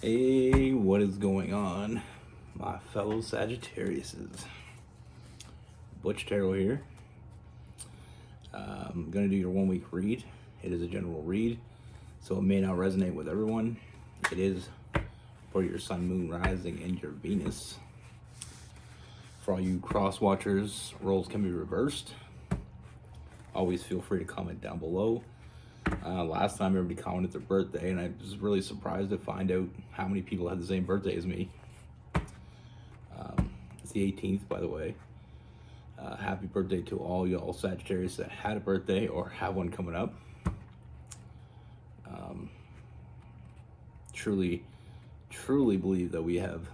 Hey, what is going on, my fellow Sagittariuses? Butch here. I'm gonna do your 1 week read. It is a general read, so it may not resonate with everyone. It is for your Sun, Moon, Rising, and your Venus. For all you cross watchers, roles can be reversed. Always feel free to comment down below. Last time everybody commented their birthday, and I was really surprised to find out how many people had the same birthday as me. It's the 18th, by the way. Happy birthday to all y'all Sagittarius that had a birthday or have one coming up. Truly believe that we have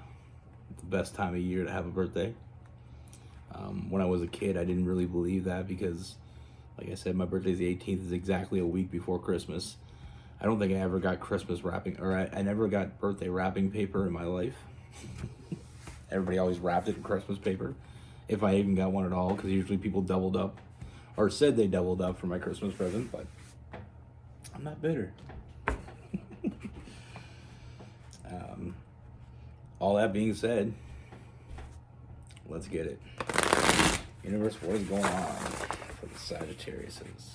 the best time of year to have a birthday. When I was a kid, I didn't really believe that because, like I said, my birthday is the 18th, is exactly a week before Christmas. I don't think I ever got Christmas wrapping, or I never got birthday wrapping paper in my life. Everybody always wrapped it in Christmas paper, if I even got one at all, because usually people doubled up, or said they doubled up for my Christmas present, but I'm not bitter. All that being said, let's get it. Universe, what is going on for the Sagittariuses?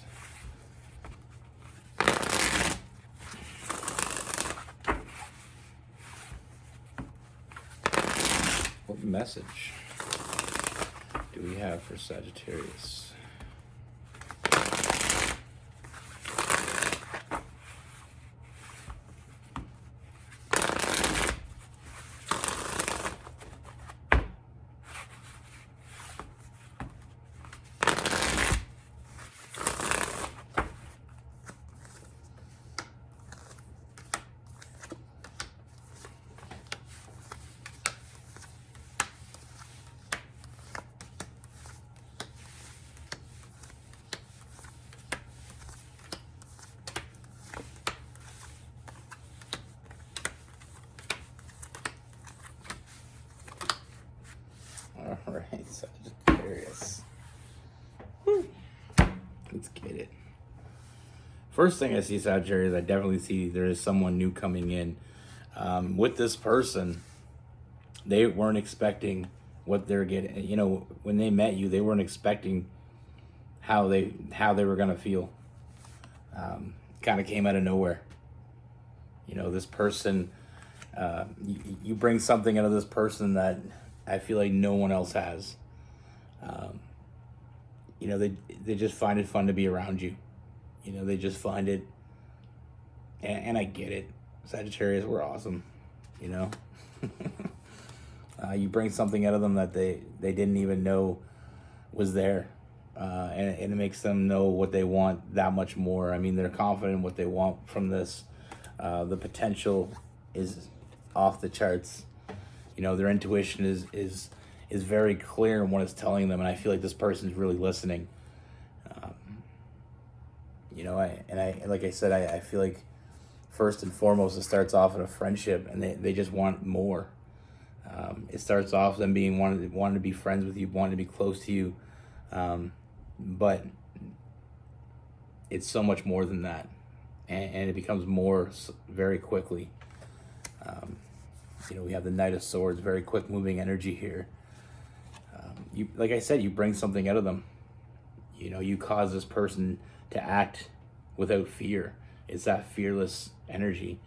What message do we have for Sagittarius? All right, Sagittarius. Woo. Let's get it. First thing I see, Sagittarius, I definitely see there is someone new coming in. With this person, they weren't expecting what they're getting. You know, when they met you, they weren't expecting how they were gonna feel. Kind of came out of nowhere. You know, this person, you bring something out of this person that I feel like no one else has. You know, they just find it fun to be around you. You know, they just find it, and I get it. Sagittarius, we're awesome. You know, you bring something out of them that they didn't even know was there, and it makes them know what they want that much more. I mean, they're confident in what they want from this. The potential is off the charts. You know, their intuition is very clear in what it's telling them, and I feel like this person's really listening. You know, like I said, I feel like first and foremost it starts off in a friendship, and they just want more. It starts off them being wanting to be friends with you, wanting to be close to you, but it's so much more than that, and it becomes more very quickly. You know, we have the Knight of Swords, very quick moving energy here. You, like I said, you bring something out of them. You know, you cause this person to act without fear. It's that fearless energy.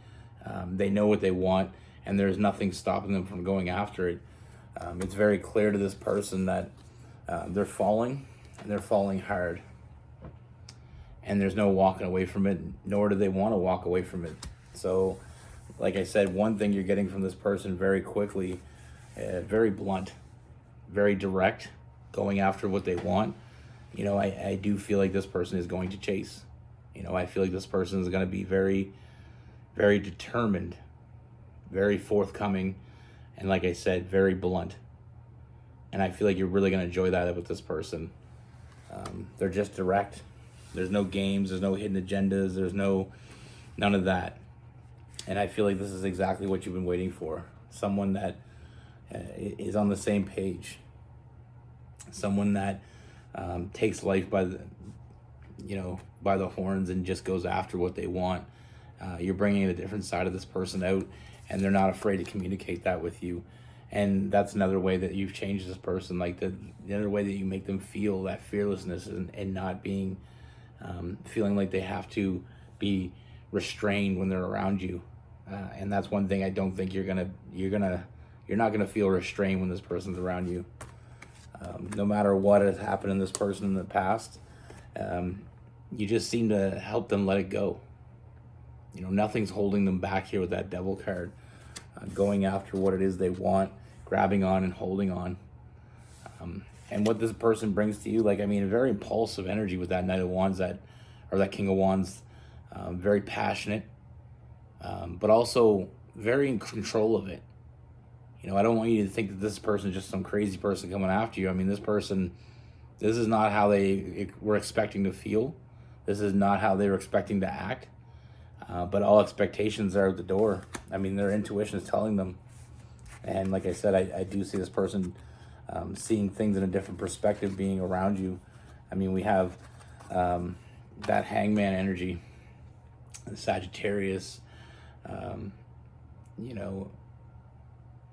They know what they want, and there's nothing stopping them from going after it. It's very clear to this person that they're falling, and they're falling hard. And there's no walking away from it, nor do they want to walk away from it. So, like I said, one thing you're getting from this person very quickly, very blunt, very direct, going after what they want. You know, I do feel like this person is going to chase. You know, I feel like this person is going to be very, very determined, very forthcoming, and like I said, very blunt. And I feel like you're really going to enjoy that with this person. They're just direct. There's no games. There's no hidden agendas. There's none of that. And I feel like this is exactly what you've been waiting for. Someone that is on the same page. Someone that takes life by the horns and just goes after what they want. You're bringing a different side of this person out, and they're not afraid to communicate that with you. And that's another way that you've changed this person. Like the other way that you make them feel that fearlessness, and not being feeling like they have to be restrained when they're around you. And that's one thing I don't think you're not gonna feel restrained when this person's around you. No matter what has happened in this person in the past, you just seem to help them let it go. Nothing's holding them back here with that devil card. Going after what it is they want, grabbing on and holding on. And what this person brings to you, a very impulsive energy with that Knight of Wands, or that King of Wands. Very passionate, but also very in control of it. I don't want you to think that this person is just some crazy person coming after you. This is not how they were expecting to feel. This is not how they were expecting to act. But all expectations are out the door. Their intuition is telling them. And like I said, I do see this person seeing things in a different perspective being around you. We have that Hangman energy, the Sagittarius,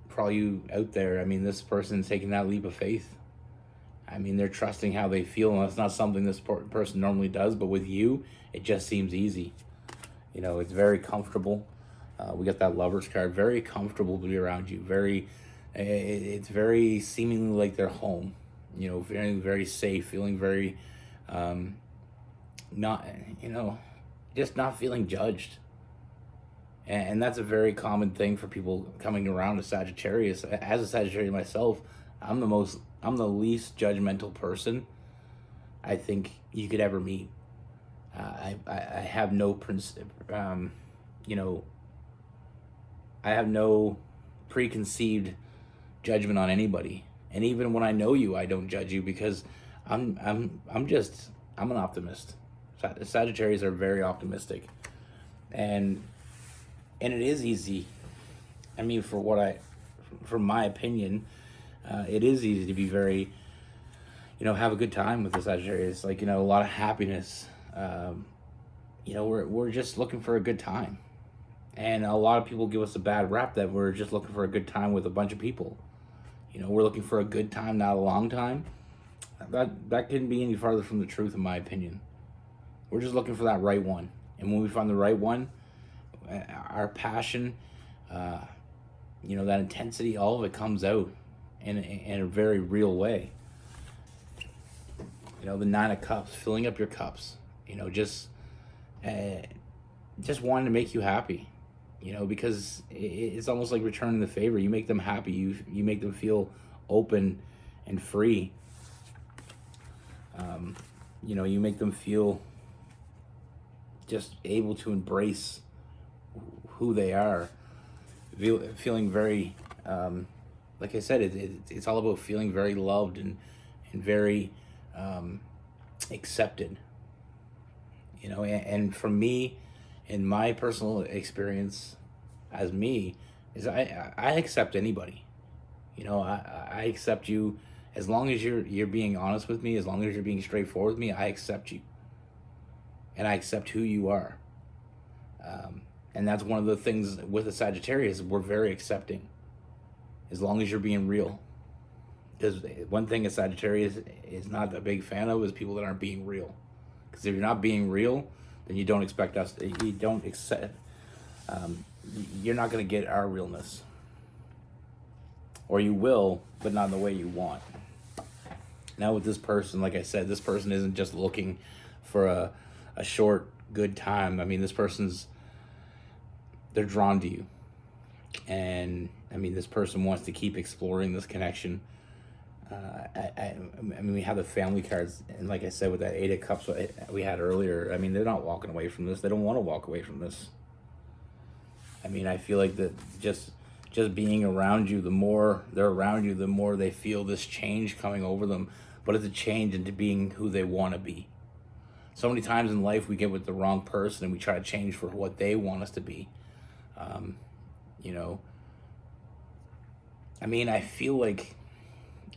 for all you out there, this person's taking that leap of faith. They're trusting how they feel, and that's not something this person normally does, but with you, it just seems easy. It's very comfortable. We got that Lover's card, very comfortable to be around you. It's very seemingly like they're home, feeling very safe, feeling very, just not feeling judged. And that's a very common thing for people coming around a Sagittarius. As a Sagittarius myself, I'm the least judgmental person I think you could ever meet. I have no I have no preconceived judgment on anybody. And even when I know you, I don't judge you, because I'm an optimist. Sagittarius are very optimistic, and it is easy. From my opinion, it is easy to be very, have a good time with the Sagittarius. A lot of happiness. We're just looking for a good time, and a lot of people give us a bad rap that we're just looking for a good time with a bunch of people. We're looking for a good time, not a long time. That couldn't be any farther from the truth, in my opinion. We're just looking for that right one, and when we find the right one, our passion, that intensity, all of it comes out in a very real way. The Nine of Cups, filling up your cups. Just wanting to make you happy. Because it's almost like returning the favor. You make them happy. You make them feel open and free. You make them feel just able to embrace who they are, feeling very, like I said, it's all about feeling very loved and very accepted. And for me, in my personal experience as me, is I accept anybody. I accept you as long as you're being honest with me, as long as you're being straightforward with me. I accept you, and I accept who you are. And that's one of the things with the Sagittarius, we're very accepting, as long as you're being real. Because one thing a Sagittarius is not a big fan of is people that aren't being real. Because if you're not being real, then you don't expect us. You don't accept. You're not going to get our realness, or you will, but not in the way you want. Now with this person, like I said, this person isn't just looking for a short good time. This person's, they're drawn to you, and this person wants to keep exploring this connection. We have the family cards, and like I said, with that Eight of Cups we had earlier, they're not walking away from this. They don't want to walk away from this. I feel like that just being around you, the more they're around you, the more they feel this change coming over them. But it's a change into being who they want to be. So many times in life we get with the wrong person and we try to change for what they want us to be. I feel like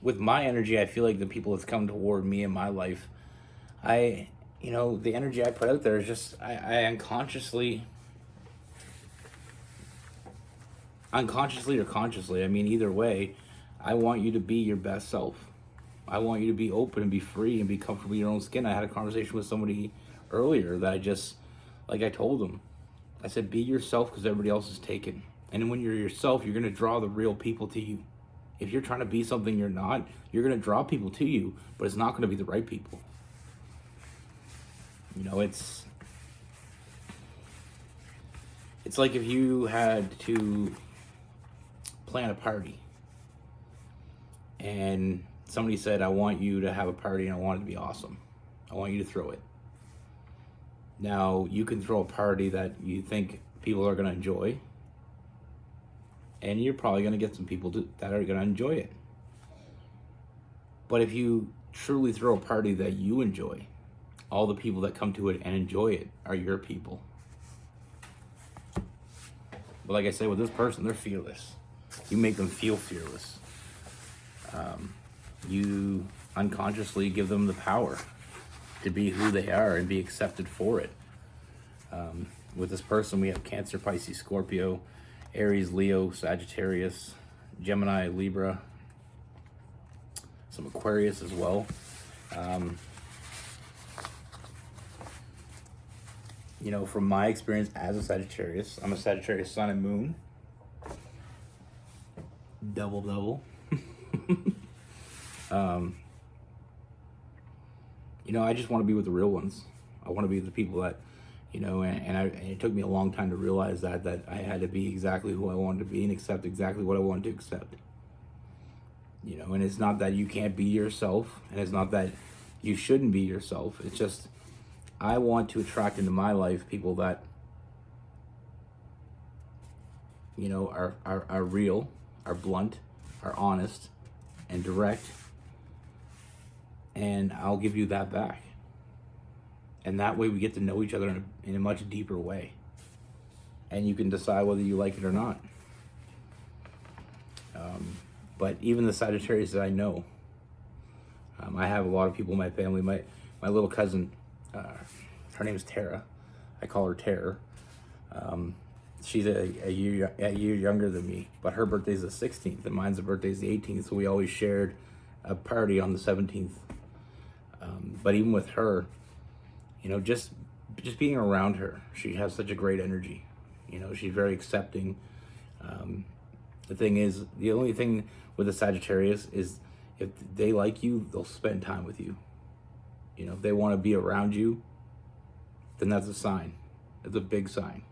with my energy, I feel like the people that's come toward me in my life, the energy I put out there is just, I unconsciously unconsciously or consciously. I mean, either way, I want you to be your best self. I want you to be open and be free and be comfortable in your own skin. I had a conversation with somebody earlier that I told them, I said, be yourself because everybody else is taken. And when you're yourself, you're going to draw the real people to you. If you're trying to be something you're not, you're going to draw people to you, but it's not going to be the right people. You know, it's like if you had to plan a party and somebody said, I want you to have a party and I want it to be awesome. I want you to throw it. Now, you can throw a party that you think people are going to enjoy, and you're probably going to get some people that are going to enjoy it. But if you truly throw a party that you enjoy, all the people that come to it and enjoy it are your people. But like I said, with this person, they're fearless. You make them feel fearless. You unconsciously give them the power to be who they are and be accepted for it. With this person, we have Cancer, Pisces, Scorpio, Aries, Leo, Sagittarius, Gemini, Libra, some Aquarius as well. You know, from my experience as a Sagittarius, I'm a Sagittarius sun and moon. Double. You know, I just want to be with the real ones. I want to be with the people that, you know, and it took me a long time to realize that I had to be exactly who I wanted to be and accept exactly what I wanted to accept. You know, and it's not that you can't be yourself, and it's not that you shouldn't be yourself. It's just, I want to attract into my life people that, you know, are real, are blunt, are honest, and direct. And I'll give you that back. And that way we get to know each other in a much deeper way. And you can decide whether you like it or not. But even the Sagittarius that I know, I have a lot of people in my family. My little cousin, her name is Tara. I call her Terror. She's a year younger than me, but her birthday's the 16th, and mine's birthday's the 18th, so we always shared a party on the 17th. But even with her, you know, just being around her, she has such a great energy. You know, she's very accepting. The thing is, the only thing with a Sagittarius is if they like you, they'll spend time with you. You know, if they want to be around you, then that's a sign. It's a big sign.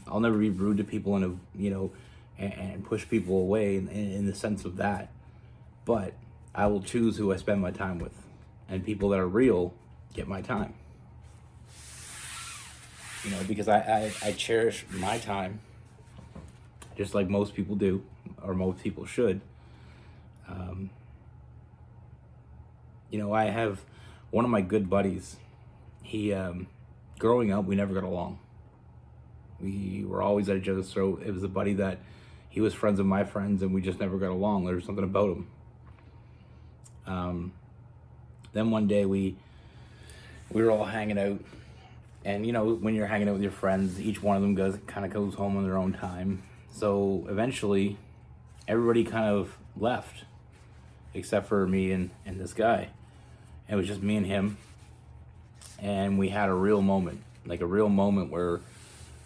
I'll never be rude to people and push people away in the sense of that. But I will choose who I spend my time with. And people that are real get my time. You know, because I cherish my time just like most people do, or most people should. You know, I have one of my good buddies. He, growing up, we never got along. We were always at each other's throat. It was a buddy that he was friends with my friends, and we just never got along. There was something about him. Then one day we were all hanging out, and you know, when you're hanging out with your friends, each one of them goes home on their own time. So eventually, everybody kind of left, except for me and this guy. It was just me and him, and we had a real moment where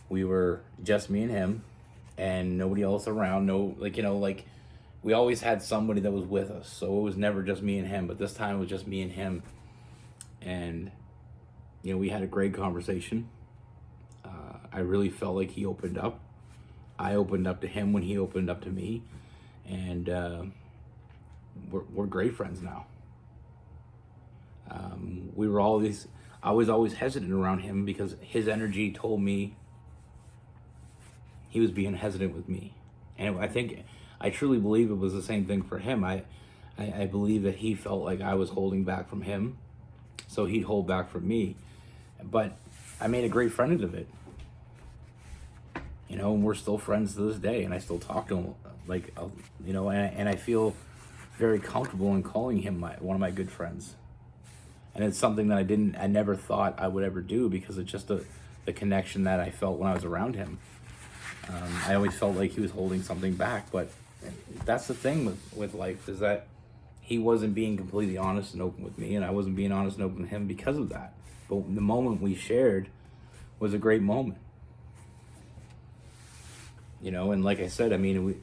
we were just me and him, and nobody else around. We always had somebody that was with us, so it was never just me and him. But this time it was just me and him, and you know, we had a great conversation. I really felt like he opened up. I opened up to him when he opened up to me, and we're great friends now. I was always hesitant around him because his energy told me he was being hesitant with me, and I truly believe it was the same thing for him. I believe that he felt like I was holding back from him, so he'd hold back from me. But I made a great friend of it. You know, and we're still friends to this day, and I still talk to him, and I feel very comfortable in calling him one of my good friends. And it's something that I never thought I would ever do because it's just the connection that I felt when I was around him. I always felt like he was holding something back, but that's the thing with life, is that he wasn't being completely honest and open with me, and I wasn't being honest and open with him because of that. But the moment we shared was a great moment. You know, and like I said, I mean,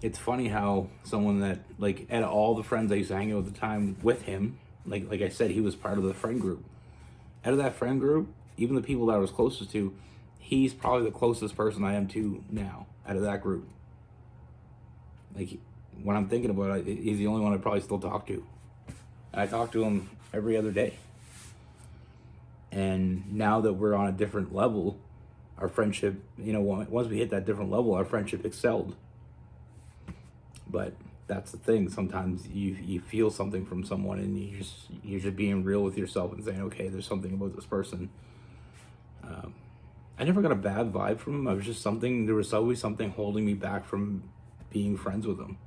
it's funny how someone that, like, out of all the friends I used to hang out at the time with him, like I said, he was part of the friend group. Out of that friend group, even the people that I was closest to, he's probably the closest person I am to now out of that group. Like, when I'm thinking about it, he's the only one I probably still talk to. I talk to him every other day. And now that we're on a different level, our friendship, you know, once we hit that different level, our friendship excelled. But that's the thing. Sometimes you feel something from someone, and you're just being real with yourself and saying, okay, there's something about this person. I never got a bad vibe from him. There was always something holding me back from being friends with him.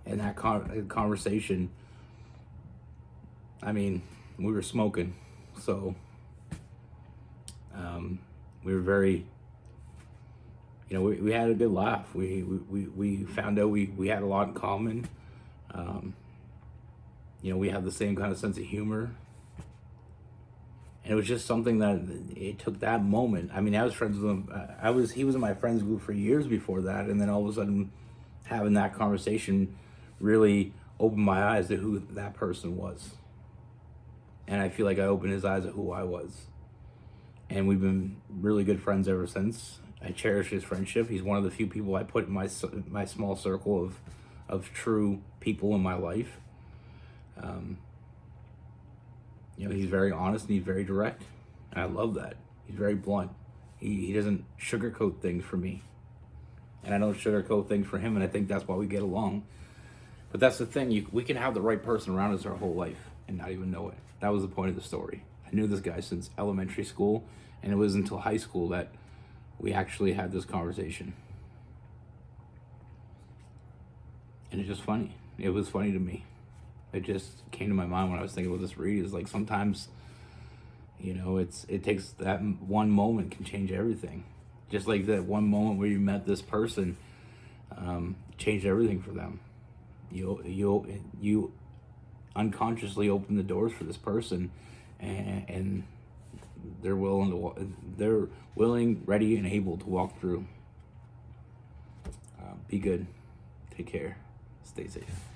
And that conversation, I mean, we were smoking, so we were very, you know, we had a good laugh. We found out we had a lot in common. You know, we had the same kind of sense of humor. And it was just something that it took that moment. I mean, I was friends with him. He was in my friends group for years before that, and then all of a sudden, having that conversation really opened my eyes to who that person was. And I feel like I opened his eyes to who I was. And we've been really good friends ever since. I cherish his friendship. He's one of the few people I put in my small circle of true people in my life. You know, he's very honest and he's very direct. And I love that. He's very blunt. He doesn't sugarcoat things for me. And I don't sugarcoat things for him, and I think that's why we get along. But that's the thing. We can have the right person around us our whole life and not even know it. That was the point of the story. I knew this guy since elementary school, and it was until high school that we actually had this conversation. And it's just funny. It was funny to me. It just came to my mind when I was thinking about this read. Is like, sometimes, you know, it takes that one moment can change everything. Just like that one moment where you met this person, changed everything for them. You unconsciously open the doors for this person, and they're willing, ready, and able to walk through. Be good. Take care. Stay safe.